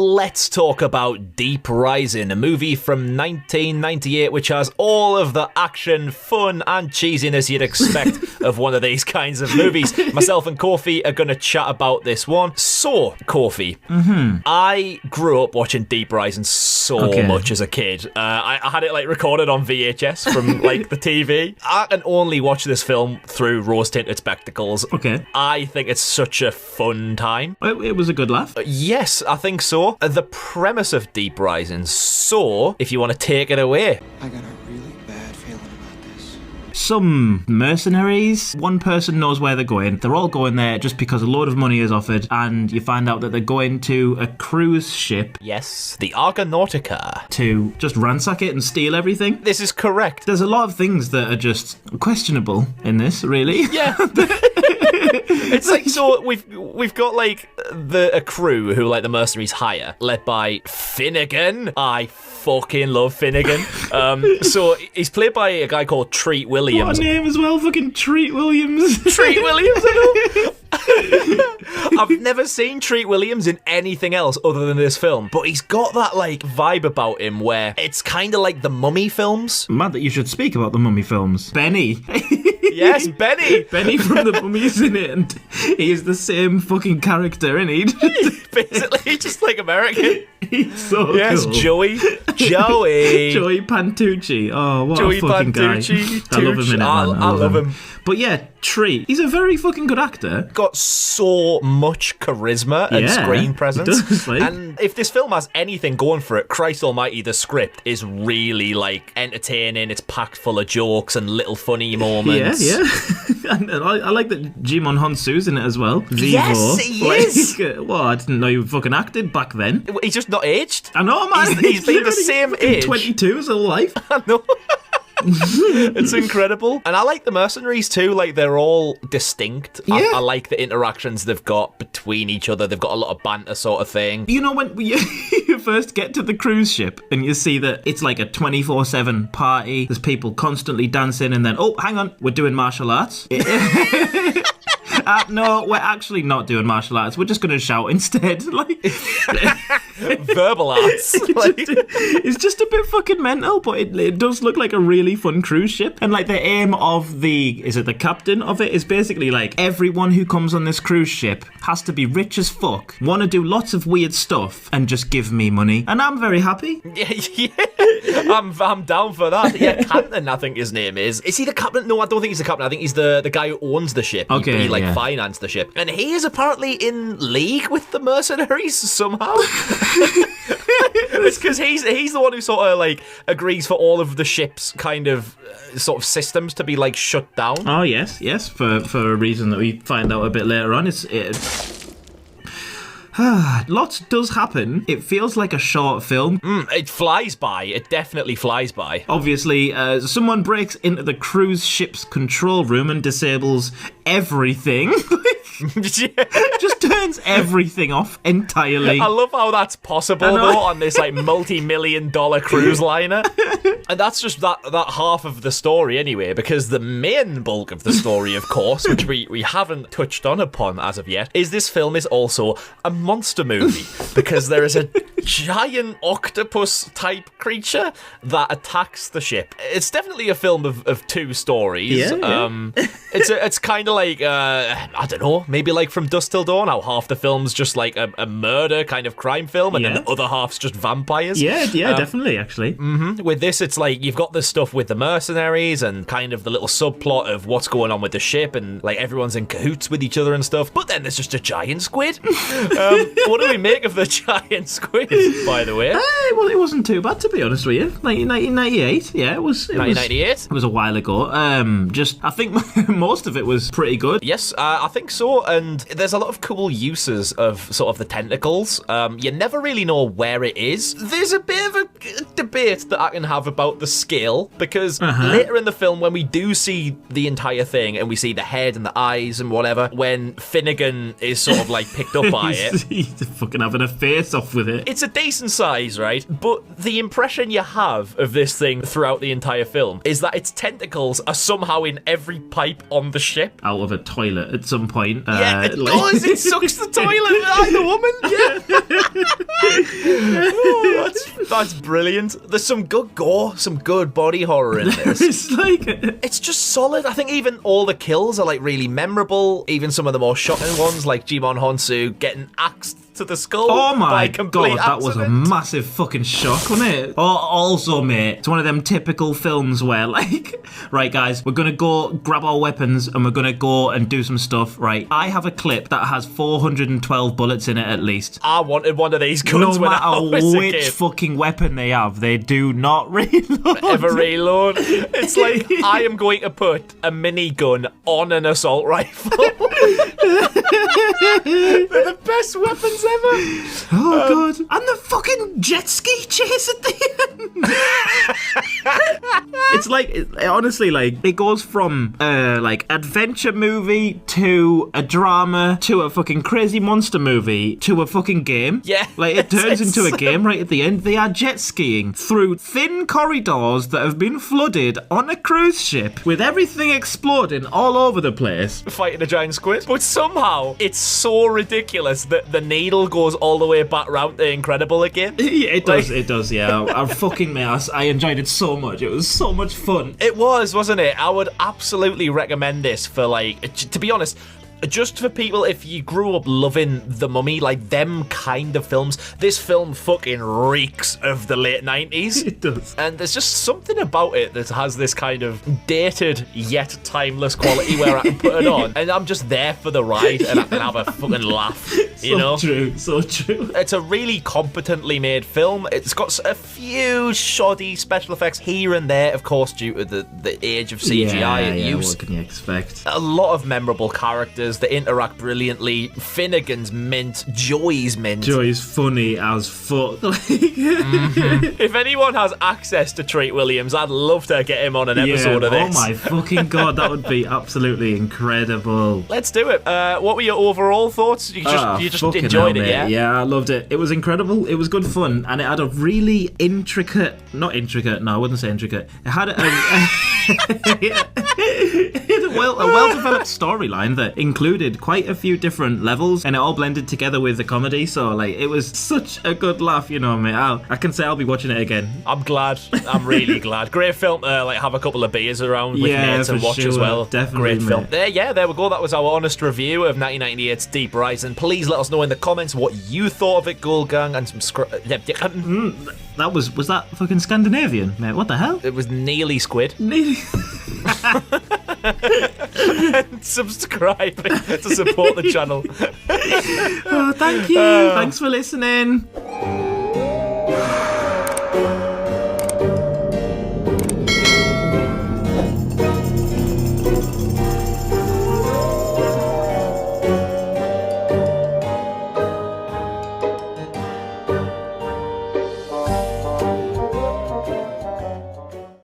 let's talk about Deep Rising, a movie from 1998 which has all of the action, fun, and cheesiness you'd expect of one of these kinds of movies. Myself and Kofi are going to chat about this one. So, Kofi, I grew up watching Deep Rising so much as a kid. I had it like recorded on VHS from like the TV. I can only watch this film through rose-tinted spectacles. Okay. I think it's such a fun time. It was a good laugh. Yes, I think so. The premise of Deep Rising. So, if you want to take it away. I got a really bad feeling about this. Some mercenaries, one person knows where they're going. They're all going there just because a load of money is offered, and you find out that they're going to a cruise ship. Yes, the Argonautica. To just ransack it and steal everything. This is correct. There's a lot of things that are just questionable in this, really. Yeah. It's like, so we've got like a crew who like the mercenaries hire, led by Finnegan. I fucking love Finnegan. So he's played by a guy called Treat Williams. What a name as well, fucking Treat Williams. Treat Williams, I know. I've never seen Treat Williams in anything else other than this film, but he's got that like vibe about him where it's kind of like the Mummy films. Mad that you should speak about the Mummy films. Benny. Yes, Benny. Benny from the Mummy's in it, and he is the same fucking character, isn't he? Basically, just like American. He's so yes, cool. Joey. Joey Pantucci. Oh, what Joey a fucking Pantucci, guy. I love him in it, man. I love him. But yeah, Treat. He's a very fucking good actor. Got so much charisma and screen presence. Does, like. And if this film has anything going for it, Christ almighty, the script is really like entertaining. It's packed full of jokes and little funny moments. Yeah. and I like that Jimon Honsu's in it as well. Vivo. Yes, he is. Well, I didn't know you fucking acted back then. He's just not aged. I know, man. He's been the same age. 22 his whole life. I know. It's incredible. And I like the mercenaries too. Like, they're all distinct. Yeah. I like the interactions they've got between each other. They've got a lot of banter sort of thing. You know, when you first get to the cruise ship and you see that it's like a 24/7 party, there's people constantly dancing, and then, oh, hang on, we're doing martial arts. No, we're actually not doing martial arts. We're just going to shout instead. Like, verbal arts. It's just a bit fucking mental, but it does look like a really fun cruise ship. And like the aim of the captain of it is basically like everyone who comes on this cruise ship has to be rich as fuck, want to do lots of weird stuff, and just give me money. And I'm very happy. Yeah. I'm down for that. Yeah, Captain, I think his name is. Is he the captain? No, I don't think he's the captain. I think he's the guy who owns the ship. Okay, he financed the ship. And he is apparently in league with the mercenaries somehow. It's because he's the one who sort of like agrees for all of the ship's kind of sort of systems to be like shut down. Oh yes, for a reason that we find out a bit later on. Lots does happen. It feels like a short film. It flies by. It definitely flies by. Obviously, someone breaks into the cruise ship's control room and disables everything. Just turns everything off entirely. I love how that's possible though on this like multi-million-dollar cruise liner. And that's just that half of the story anyway, because the main bulk of the story, of course, which we haven't touched upon as of yet, is this film is also a monster movie, because there is a giant octopus-type creature that attacks the ship. It's definitely a film of two stories. Yeah. It's kind of like, I don't know, maybe like From Dusk Till Dawn, how half the film's just like a murder kind of crime film, and then the other half's just vampires. Yeah, definitely, actually. With this, it's like you've got the stuff with the mercenaries and kind of the little subplot of what's going on with the ship, and like everyone's in cahoots with each other and stuff, but then there's just a giant squid. What do we make of the giant squid, by the way? Well, it wasn't too bad, to be honest with you. 1998, yeah, it was 1998? It was a while ago. I think most of it was pretty good. Yes, I think so, and there's a lot of cool uses of sort of the tentacles. You never really know where it is. There's a bit of a debate that I can have about the scale, because later in the film, when we do see the entire thing and we see the head and the eyes and whatever, when Finnegan is sort of like picked up by it, he's fucking having a face off with it. It's a decent size, right? But the impression you have of this thing throughout the entire film is that its tentacles are somehow in every pipe on the ship. Out of a toilet at some point. Yeah, it does. It sucks the toilet out of the woman. Yeah. Oh, that's brilliant. There's some good gore, some good body horror in this. It's just solid. I think even all the kills are like really memorable. Even some of the more shocking ones, like Jimon Honsu getting axed to the skull. Oh my god, that was a massive fucking shock, wasn't it? Oh, also, mate, it's one of them typical films where, like, right, guys, we're gonna go grab our weapons and we're gonna go and do some stuff, right? I have a clip that has 412 bullets in it at least. I wanted one of these guns no when I was matter a which kid. fucking weapon they have, they do not reload. Ever reload. It's like, I am going to put a minigun on an assault rifle. They're the best weapons ever. Oh god. And the fucking jet ski chase at the end. It's like, honestly, like, it goes from like adventure movie to a drama to a fucking crazy monster movie to a fucking game. Yeah. Like, it turns into a game right at the end. They are jet skiing through thin corridors that have been flooded on a cruise ship with everything exploding all over the place. Fighting a giant squid. But somehow, it's so ridiculous that the needle goes all the way back round to Incredible again. Yeah, it does, yeah. I fucking mess. I enjoyed it so much. It was so much fun. It was, wasn't it? I would absolutely recommend this for, like, to be honest, just for people, if you grew up loving The Mummy, like them kind of films, this film fucking reeks of the late 90s. It does. And there's just something about it that has this kind of dated yet timeless quality where I can put it on and I'm just there for the ride and I can have a fucking laugh, you know? So true. It's a really competently made film. It's got a few shoddy special effects here and there, of course, due to the age of CGI and use. What can you expect? A lot of memorable characters that interact brilliantly. Finnegan's mint, Joey's mint. Joey's funny as fuck. If anyone has access to Treat Williams, I'd love to get him on an episode of this. Oh my fucking god, that would be absolutely incredible. Let's do it. What were your overall thoughts? You just enjoyed it, yeah? Yeah, I loved it. It was incredible. It was good fun, and it had a really not intricate. No, I wouldn't say intricate. It had a well-developed storyline that included quite a few different levels, and it all blended together with the comedy. So, like, it was such a good laugh, you know, mate. I can say I'll be watching it again. I'm glad. I'm really glad. Great film. Like, have a couple of beers around with mates and watch as well. Definitely, great film. There we go. That was our honest review of 1998's Deep Rising. Please let us know in the comments what you thought of it, Ghoul Gang, and subscribe. That was that fucking Scandinavian, mate? What the hell? It was nearly squid. Nearly. And subscribe to support the channel. Oh, thank you. Thanks for listening.